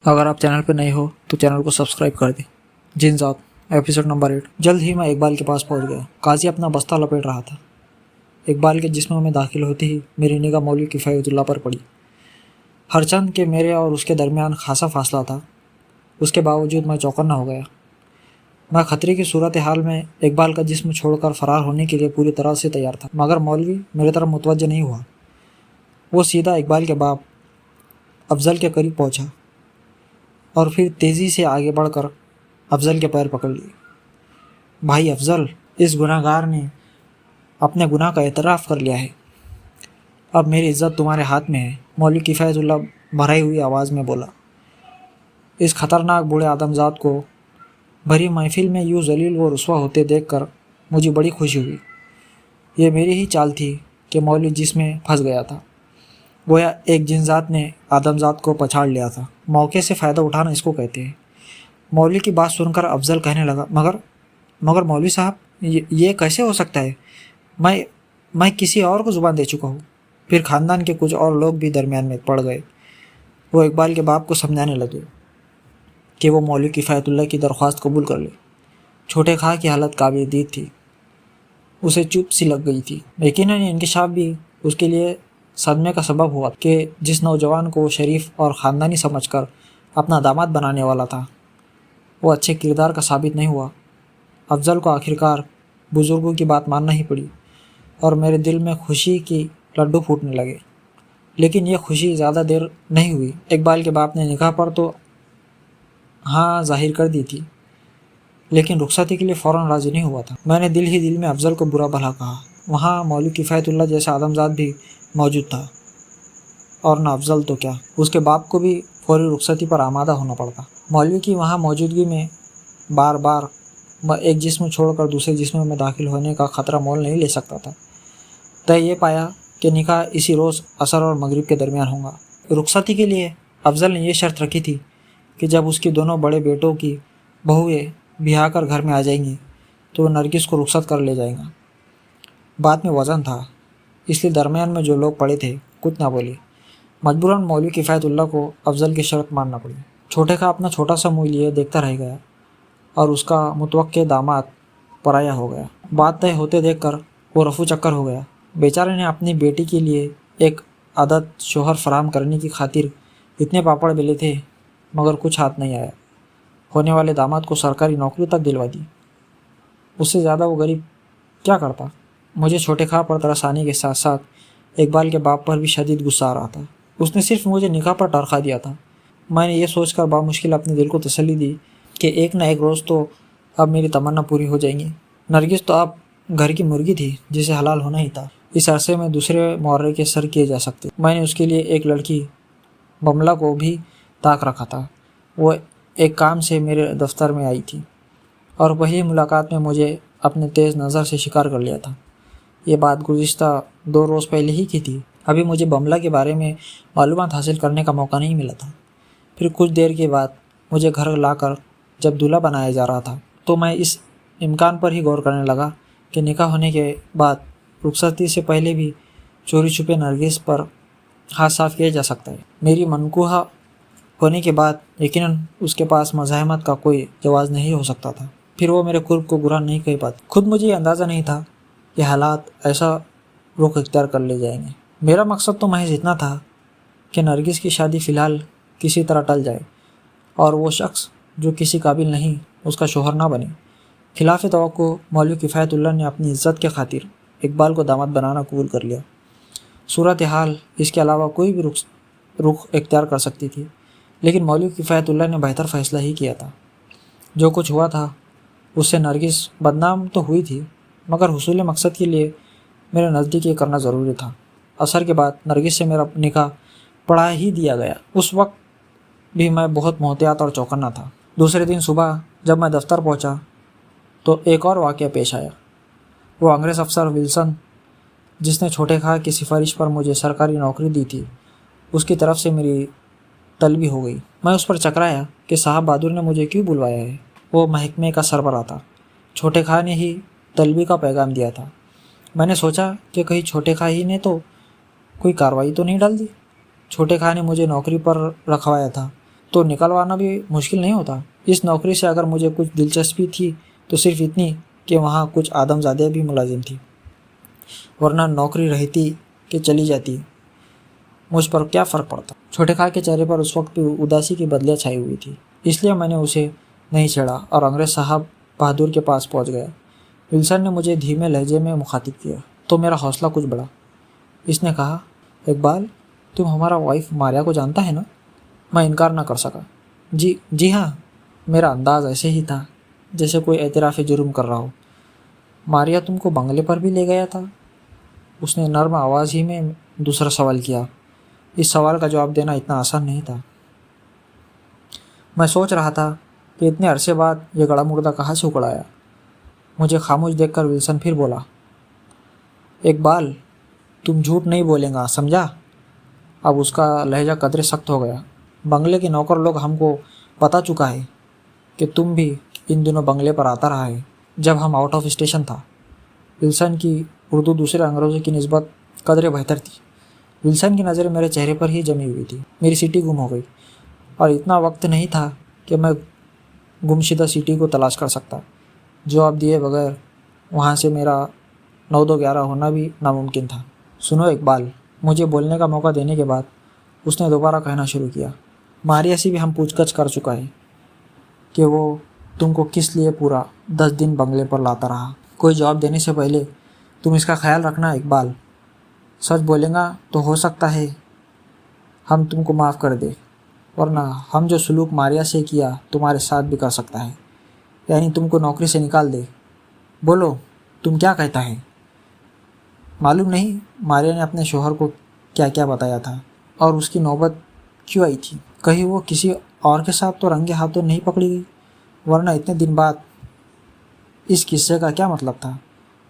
अगर आप चैनल पर नए हो तो चैनल को सब्सक्राइब कर दें। जिनजात एपिसोड नंबर 8। जल्द ही मैं इकबाल के पास पहुंच गया। काजी अपना बस्ता लपेट रहा था। इकबाल के जिस्म में दाखिल होते ही मेरी निगाह मौलवी किफ़ायतुल्लाह पर पड़ी। हरचंद के मेरे और उसके दरमियान खासा फासला था, उसके बावजूद मैं चौकन्ना हो गया। मैं खतरे की सूरत हाल में इकबाल का जिस्म छोड़कर फरार होने के लिए पूरी तरह से तैयार था, मगर मौलवी मेरी तरफ मुतवज्जह नहीं हुआ। वो सीधा इकबाल के बाप अफजल के करीब पहुंचा और फिर तेज़ी से आगे बढ़कर अफजल के पैर पकड़ लिए। भाई अफजल, इस गुनाहगार ने अपने गुनाह का एतराफ़ कर लिया है। अब मेरी इज़्ज़त तुम्हारे हाथ में है, मौलवी किफ़ायतुल्लाह भराई हुई आवाज़ में बोला। इस खतरनाक बूढ़े आदमजात को भरी महफिल में यूँ जलील व रुस्वा होते देखकर मुझे बड़ी खुशी हुई। ये मेरी ही चाल थी कि मौलवी जिसमें फंस गया था, गोया एक जिनजात ने आदमजात को पछाड़ लिया था। मौके से फ़ायदा उठाना इसको कहते हैं। मौलवी की बात सुनकर अफजल कहने लगा, मगर मौलवी साहब, ये कैसे हो सकता है? मैं किसी और को ज़ुबान दे चुका हूँ। फिर ख़ानदान के कुछ और लोग भी दरमियान में पड़ गए। वो इकबाल के बाप को समझाने लगे कि वो मौलवी किफ़ायतुल्लाह की दरख्वास्त कबूल कर ले। छोटे खां की हालत काबिल दीद थी, उसे चुप सी लग गई थी। यकीनन इंकशाफ भी उसके लिए सदमे का सबब हुआ कि जिस नौजवान को वो शरीफ और ख़ानदानी समझकर अपना दामाद बनाने वाला था, वो अच्छे किरदार का साबित नहीं हुआ। अफजल को आखिरकार बुज़ुर्गों की बात मानना ही पड़ी और मेरे दिल में खुशी की लड्डू फूटने लगे। लेकिन ये खुशी ज़्यादा देर नहीं हुई। इकबाल के बाप ने निकाह पर तो हाँ जाहिर कर दी थी, लेकिन रुखसती के लिए फ़ौरन राज़ी नहीं हुआ था। मैंने दिल ही दिल में अफजल को बुरा भला कहा। वहाँ मौलवी किफ़ायतुल्लाह जैसा आदमजात भी मौजूद था, और न अफजल तो क्या, उसके बाप को भी फौरी रुखसती पर आमादा होना पड़ता। मौलवी की वहाँ मौजूदगी में बार बार मैं एक जिस्म छोड़कर दूसरे जिस्म में दाखिल होने का ख़तरा मोल नहीं ले सकता था। तय ये पाया कि निकाह इसी रोज़ असर और मगरिब के दरमियान होगा। रुखसती के लिए अफजल ने यह शर्त रखी थी कि जब उसकी दोनों बड़े बेटों की बहुएँ ब्याह कर घर में आ जाएंगी तो वह नरगिस को रुखसत कर ले जाएगा। बात में वज़न था, इसलिए दरमियान में जो लोग पड़े थे कुछ ना बोले। मजबूरन मौलवी किफ़ायतुल्लाह को अफजल की शर्त मानना पड़ी। छोटे का अपना छोटा सा मुँह लिए देखता रह गया और उसका मुतवक्के दामाद पराया हो गया। बात तय होते देखकर वो रफू चक्कर हो गया। बेचारे ने अपनी बेटी के लिए एक आदत शोहर फराहम करने की खातिर इतने पापड़ बेले थे, मगर कुछ हाथ नहीं आया। होने वाले दामाद को सरकारी नौकरी तक दिलवा दी। उससे ज़्यादा वो गरीब क्या करता। मुझे छोटे खां पर तरसाने के साथ साथ इकबाल के बाप पर भी शदीद गुस्सा आ रहा था। उसने सिर्फ मुझे निकाह पर टरखा दिया था। मैंने ये सोचकर बामुश्किल अपने दिल को तसल्ली दी कि एक न एक रोज़ तो अब मेरी तमन्ना पूरी हो जाएंगी। नरगिस तो अब घर की मुर्गी थी जिसे हलाल होना ही था। इस अरसे में दूसरे मुअर्रे के सर किए जा सकते। मैंने उसके लिए एक लड़की बमला को भी ताक रखा था। वो एक काम से मेरे दफ्तर में आई थी और पहली मुलाकात में मुझे अपने तेज़ नज़र से शिकार कर लिया था। ये बात गुज़िश्ता 2 रोज़ पहले ही की थी। अभी मुझे बमला के बारे में मालूमात हासिल करने का मौका नहीं मिला था। फिर कुछ देर के बाद मुझे घर लाकर जब दूल्हा बनाया जा रहा था तो मैं इस इम्कान पर ही गौर करने लगा कि निकाह होने के बाद रुखसती से पहले भी चोरी छुपे नरगिस पर हाथ साफ किया जा सकता है। मेरी मनकूहा होने के बाद यकीनन उसके पास मज़ाहमत का कोई जवाज़ नहीं हो सकता था। फिर वो मेरे कुर्ब को बुरा नहीं कह पाती। खुद मुझे ये अंदाज़ा नहीं था कि हालात ऐसा रुख इख्तियार कर ले जाएंगे। मेरा मकसद तो महज इतना था कि नरगिस की शादी फ़िलहाल किसी तरह टल जाए और वो शख्स जो किसी काबिल नहीं उसका शोहर ना बने। खिलाफ तवक्को मौलवी किफ़ायतुल्लाह ने अपनी इज़्ज़त के खातिर इकबाल को दामाद बनाना कबूल कर लिया। सूरत हाल इसके अलावा कोई भी रुख इख्तियार कर सकती थी, लेकिन मौलवी किफ़ायतुल्लाह ने बेहतर फ़ैसला ही किया था। जो कुछ हुआ था उससे नरगिस बदनाम तो हुई थी, मगर हुसूल मकसद के लिए मेरे नज़दीक ये करना ज़रूरी था। असर के बाद नरगिस से मेरा निकाह पढ़ा ही दिया गया। उस वक्त भी मैं बहुत मोहतियात और चौकन्ना था। दूसरे दिन सुबह जब मैं दफ्तर पहुंचा तो एक और वाक़या पेश आया। वो अंग्रेज़ अफसर विल्सन, जिसने छोटे खां की सिफारिश पर मुझे सरकारी नौकरी दी थी, उसकी तरफ से मेरी तलबी हो गई। मैं उस पर चकराया कि साहब बहादुर ने मुझे क्यों बुलवाया है। वो महकमे का सरबराह था। छोटे खां ने ही तलबी का पैगाम दिया था। मैंने सोचा कि कहीं छोटे खां ही ने तो कोई कार्रवाई तो नहीं डाल दी। छोटे खां ने मुझे नौकरी पर रखवाया था तो निकलवाना भी मुश्किल नहीं होता। इस नौकरी से अगर मुझे कुछ दिलचस्पी थी तो सिर्फ इतनी कि वहाँ कुछ आदमजादे भी मुलाजिम थी, वरना नौकरी रहती कि चली जाती मुझ पर क्या फ़र्क पड़ता। छोटे खाल के चेहरे पर उस वक्त भी उदासी की बदलियाँ छाई हुई थी, इसलिए मैंने उसे नहीं छेड़ा और अंग्रेज साहब बहादुर के पास पहुंच गया। विल्सन ने मुझे धीमे लहजे में मुखातिब किया तो मेरा हौसला कुछ बढ़ा। इसने कहा, इकबाल, तुम हमारा वाइफ मारिया को जानता है ना? मैं इनकार न कर सका। जी हाँ। मेरा अंदाज ऐसे ही था जैसे कोई एतराफ़ी जुर्म कर रहा हो। मारिया तुमको बंगले पर भी ले गया था? उसने नर्म आवाज़ ही में दूसरा सवाल किया। इस सवाल का जवाब देना इतना आसान नहीं था। मैं सोच रहा था कि इतने अरसे बाद यह गड़ा मुर्दा कहाँ से उकड़ आया। मुझे खामोश देखकर विल्सन फिर बोला, इकबाल, तुम झूठ नहीं बोलेगा, समझा? अब उसका लहजा कदरे सख्त हो गया। बंगले के नौकर लोग हमको बता चुका है कि तुम भी इन दिनों बंगले पर आता रहा है जब हम आउट ऑफ स्टेशन था। विल्सन की उर्दू दूसरे अंग्रेज़ों की निस्बत कदरे बेहतर थी। विल्सन की नज़रें मेरे चेहरे पर ही जमी हुई थी। मेरी सीटी गुम हो गई और इतना वक्त नहीं था कि मैं गुमशुदा सीटी को तलाश कर सकता। जवाब दिए बगैर वहाँ से मेरा 9-2-11 होना भी नामुमकिन था। सुनो इकबाल, मुझे बोलने का मौका देने के बाद उसने दोबारा कहना शुरू किया, मारिया से भी हम पूछताछ कर चुका है कि वो तुमको किस लिए पूरा 10 दिन बंगले पर लाता रहा। कोई जवाब देने से पहले तुम इसका ख्याल रखना इकबाल। सच बोलेगा तो हो सकता है हम तुमको माफ़ कर दे, वरना हम जो सलूक मारिया से किया तुम्हारे साथ भी कर सकता है, यानी तुमको नौकरी से निकाल दे। बोलो, तुम क्या कहता है? मालूम नहीं मारिया ने अपने शोहर को क्या क्या बताया था और उसकी नौबत क्यों आई थी। कहीं वो किसी और के साथ तो रंगे हाथों नहीं पकड़ी गई, वरना इतने दिन बाद इस किस्से का क्या मतलब था?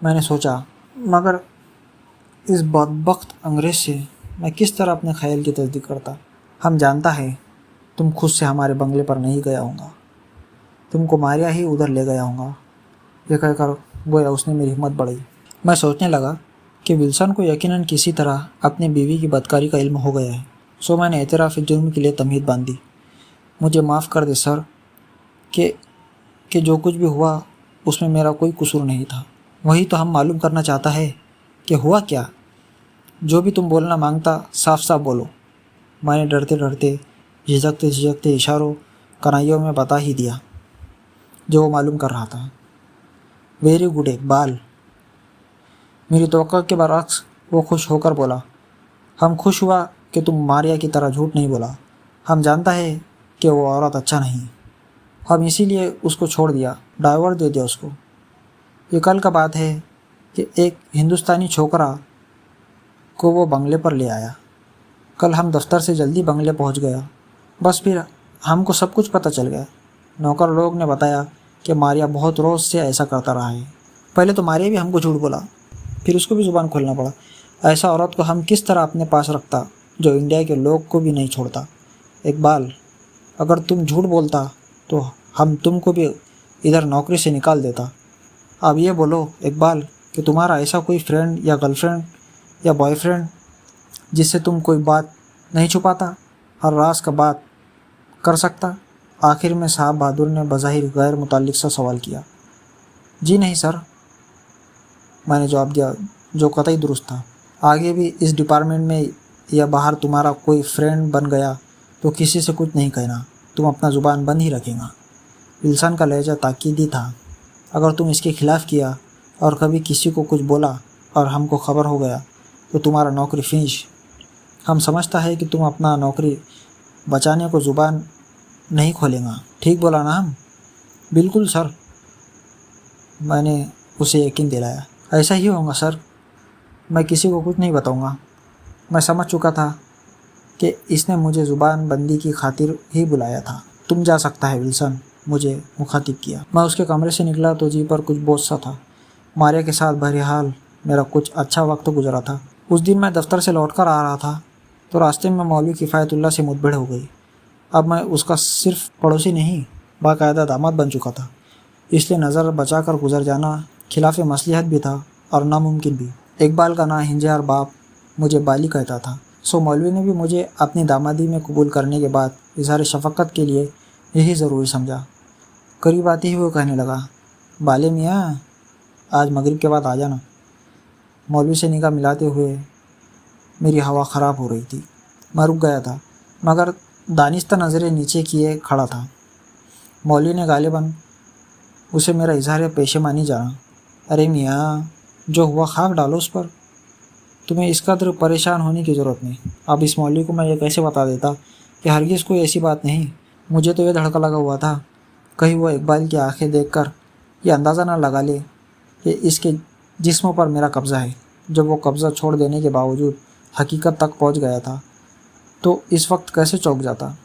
मैंने सोचा, मगर इस बदबख्त अंग्रेज़ से मैं किस तरह अपने ख्याल की तस्दीक करता। हम जानता है तुम खुद से हमारे बंगले पर नहीं गया होगा, तुमको मारिया ही उधर ले गया होगा। यह कहकर गोया उसने मेरी हिम्मत बढ़ाई। मैं सोचने लगा कि विल्सन को यकीनन किसी तरह अपनी बीवी की बदकारी का इल्म हो गया है, सो मैंने एतराफ़ जुर्म के लिए तमहीद बांधी। मुझे माफ़ कर दे सर कि जो कुछ भी हुआ उसमें मेरा कोई कसूर नहीं था। वही तो हम मालूम करना चाहता है कि हुआ क्या। जो भी तुम बोलना मांगता साफ साफ बोलो। मैंने डरते डरते झिझकते इशारों कनाइयों में बता ही दिया जो वो मालूम कर रहा था। Very good Iqbal. मेरी तवक्को के बरअक्स वो खुश होकर बोला, हम खुश हुआ कि तुम मारिया की तरह झूठ नहीं बोला। हम जानता है कि वो औरत अच्छा नहीं, हम इसीलिए उसको छोड़ दिया, डाइवर्ट दे दिया उसको। ये कल का बात है कि एक हिंदुस्तानी छोकरा को वो बंगले पर ले आया। कल हम दफ्तर से जल्दी बंगले पहुंच गया। बस फिर हमको सब कुछ पता चल गया। नौकर लोग ने बताया कि मारिया बहुत रोज़ से ऐसा करता रहा है। पहले तो मारिया भी हमको झूठ बोला, फिर उसको भी ज़ुबान खोलना पड़ा। ऐसा औरत को हम किस तरह अपने पास रखता जो इंडिया के लोग को भी नहीं छोड़ता। इकबाल, अगर तुम झूठ बोलता तो हम तुमको भी इधर नौकरी से निकाल देता। अब ये बोलो इकबाल कि तुम्हारा ऐसा कोई फ्रेंड या गर्लफ्रेंड या बॉयफ्रेंड जिससे तुम कोई बात नहीं छुपाता, हर राज का बात कर सकता। आखिर में साहब बहादुर ने बज़ाहिर गैर मुताल्लिक सा सवाल किया। जी नहीं सर, मैंने जवाब दिया, जो कतई दुरुस्त था। आगे भी इस डिपार्टमेंट में या बाहर तुम्हारा कोई फ्रेंड बन गया तो किसी से कुछ नहीं कहना, तुम अपना ज़ुबान बंद ही रखेगा। विल्सन का लहजा ताकीदी था। अगर तुम इसके खिलाफ़ किया और कभी किसी को कुछ बोला और हमको खबर हो गया तो तुम्हारा नौकरी फिनिश। हम समझता है कि तुम अपना नौकरी बचाने को ज़ुबान नहीं खोलेगा। ठीक बोला ना हम? बिल्कुल सर, मैंने उसे यकीन दिलाया। ऐसा ही होगा सर, मैं किसी को कुछ नहीं बताऊंगा। मैं समझ चुका था कि इसने मुझे ज़ुबान बंदी की खातिर ही बुलाया था। तुम जा सकता है विल्सन, मुझे मुखातिब किया। मैं उसके कमरे से निकला तो जी पर कुछ बोझ सा था। मारिया के साथ बहरहाल मेरा कुछ अच्छा वक्त गुजरा था। उस दिन मैं दफ्तर से लौटकर आ रहा था तो रास्ते में मौलवी किफ़ायतुल्लाह से मुठभेड़ हो गई। अब मैं उसका सिर्फ पड़ोसी नहीं, बाकायदा दामाद बन चुका था, इसलिए नज़र बचा कर गुजर जाना खिलाफ मसलिहत भी था और नामुमकिन भी। इकबाल का ना हिंजार बाप मुझे बाली कहता था, सो मौलवी ने भी मुझे अपनी दामादी में कबूल करने के बाद इजहार शफ़क़त के लिए यही ज़रूरी समझा। करीब आते ही वो कहने लगा, बाले मियाँ, आज मगरिब के बाद आ जाना। मौलवी से निगाह मिलाते हुए मेरी हवा ख़राब हो रही थी। मैं रुक गया था, मगर दानिस्ता नज़रें नीचे किए खड़ा था। मौलवी ने गालिबन उसे मेरा इजहार पेशेमानी जाना। अरे मियाँ, जो हुआ खाक डालो उस पर, तुम्हें इस कदर परेशान होने की ज़रूरत नहीं। अब इस मौलवी को मैं ये कैसे बता देता कि हरगिज़ कोई ऐसी बात नहीं। मुझे तो ये धड़का लगा हुआ था, कहीं वो इकबाल की आंखें देखकर ये अंदाज़ा ना लगा ले कि इसके जिस्म पर मेरा कब्ज़ा है। जब वो कब्ज़ा छोड़ देने के बावजूद हकीकत तक पहुंच गया था तो इस वक्त कैसे चौंक जाता।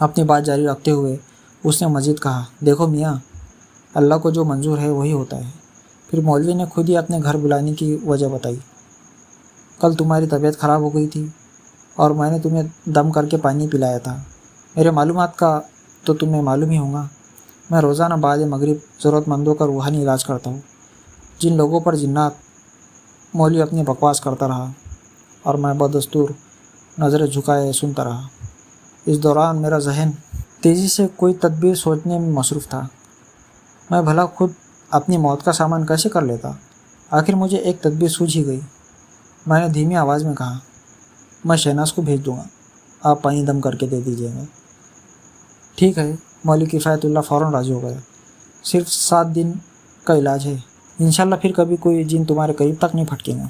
अपनी बात जारी रखते हुए उसने मज़ीद कहा, देखो मियाँ, अल्लाह को जो मंजूर है वही होता है। फिर मौलवी ने खुद ही अपने घर बुलाने की वजह बताई। कल तुम्हारी तबीयत ख़राब हो गई थी और मैंने तुम्हें दम करके पानी पिलाया था। मेरे मालूमात का तो तुम्हें मालूम ही होगा। मैं रोज़ाना बाद मगरिब ज़रूरतमंदों का रूहानी इलाज करता हूँ। जिन लोगों पर जिन्नात, मौलवी अपनी बकवास करता रहा और मैं बदस्तूर नज़रें झुकाए सुनता रहा। इस दौरान मेरा जहन तेज़ी से कोई तदबीर सोचने में मसरूफ़ था। मैं भला खुद अपनी मौत का सामान कैसे कर लेता। आखिर मुझे एक तदबीर सूझ ही गई। मैंने धीमी आवाज़ में कहा, मैं शहनाज को भेज दूँगा, आप पानी दम करके दे दीजिएगा। ठीक है, मौलवी किफ़ायतुल्लाह फ़ौरन राज़ी हो गया। सिर्फ 7 दिन का इलाज है, इंशाल्लाह फिर कभी कोई जिन तुम्हारे करीब तक नहीं फटकेगा।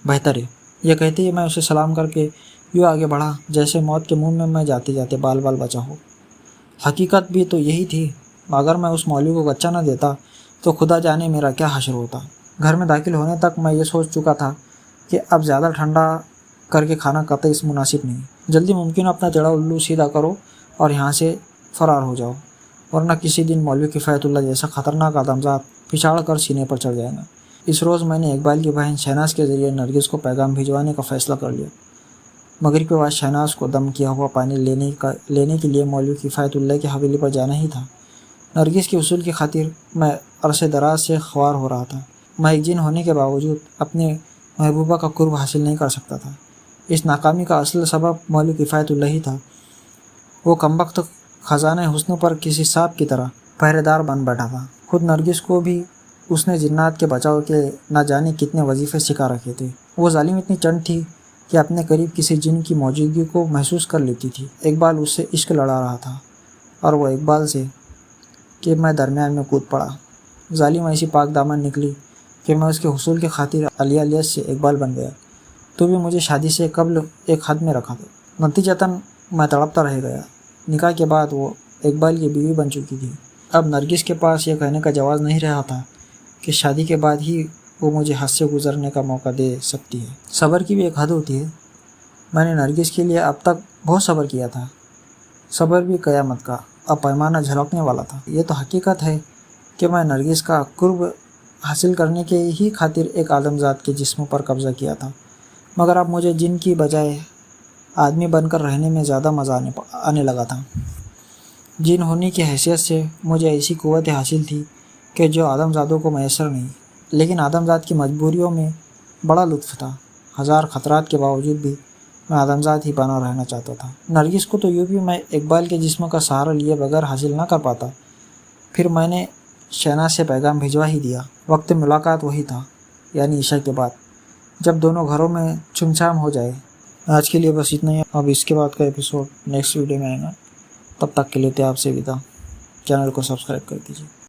बेहतर है। यह कहते ही मैं उसे सलाम करके यूँ आगे बढ़ा जैसे मौत के मुंह में मैं जाते जाते बाल बाल बचा हो। हकीकत भी तो यही थी। अगर मैं उस मौलवी को बच्चा न देता तो खुदा जाने मेरा क्या हश्र होता। घर में दाखिल होने तक मैं ये सोच चुका था कि अब ज़्यादा ठंडा करके खाना कतई मुनासिब नहीं। जल्दी मुमकिन अपना जड़ा उल्लू सीधा करो और यहाँ से फ़रार हो जाओ, वरना किसी दिन मौलवी किफ़ायतुल्लाह जैसा ख़तरनाक आदमज़ात पिछाड़ कर सीने पर चढ़ जाएगा। इस रोज़ मैंने इकबाल की बहन शहनाज के ज़रिए नरगिस को पैगाम भिजवाने का फ़ैसला कर लिया। मगरिब के बाद शहनाज को दम किया हुआ पानी लेने के लिए मौलवी किफ़ायतुल्लाह की हवेली पर जाना ही था। नरगिस के उसूल की खातिर मैं अरसे दराज से ख्वार हो रहा था। मैं एक जिन होने के बावजूद अपने महबूबा का कुर्ब हासिल नहीं कर सकता था। इस नाकामी का असल सबब मौलवी किफ़ायतुल्लाह ही था। वो कमबख्त ख़जाने हुस्न पर किसी सांप की तरह पहरेदार बन बैठा था। खुद नरगिस को भी उसने जिन्नात के बचाव के न जाने कितने वजीफ़े सिखा रखे थे। वो जालिम इतनी चंट थी कि अपने करीब किसी जिन की मौजूदगी को महसूस कर लेती थी। इकबाल उससे इश्क लड़ा रहा था और वह इकबाल से कि मैं दरमियान में कूद पड़ा। जालिम ऐसी पाक दामन निकली कि मैं उसके हुसूल के खातिर अलियत से इकबाल बन गया। तो भी मुझे शादी से कबल एक हद में रखा था। नतीजतन मैं तड़पता रह गया। निकाह के बाद वो इकबाल की बीवी बन चुकी थी। अब नरगिस के पास यह कहने का जवाब नहीं रहा था कि शादी के बाद ही वो मुझे हद से गुजरने का मौका दे सकती है। सब्र की भी एक हद होती है। मैंने नरगिस के लिए अब तक बहुत सब्र किया था। सब्र भी क़यामत का अब पैमाना झलकने वाला था। ये तो हकीकत है कि मैं नरगिस का कुर्ब हासिल करने के ही खातिर एक आदमजात के जिस्म पर कब्ज़ा किया था, मगर अब मुझे जिन की बजाय आदमी बनकर रहने में ज़्यादा मज़ा आने लगा था। जिन होने की हैसियत से मुझे ऐसी क़ुव्वत हासिल थी कि जो आदमजादों को मैसर नहीं। लेकिन आदमजात की मजबूरियों में बड़ा लुत्फ़ था। हज़ार ख़तरात के बावजूद भी मैं आदमजात ही बना रहना चाहता था। नरगिस को तो यूँ भी मैं इकबाल के जिस्म का सहारा लिए बगैर हासिल ना कर पाता। फिर मैंने शहनाज से पैगाम भिजवा ही दिया। वक्त मुलाकात वही था, यानी ईशा के बाद, जब दोनों घरों में छुमछाम हो जाए। आज के लिए बस इतना ही। अब इसके बाद का एपिसोड नेक्स्ट वीडियो में आएगा। तब तक के लिए आपसे विदा। चैनल को सब्सक्राइब कर दीजिए।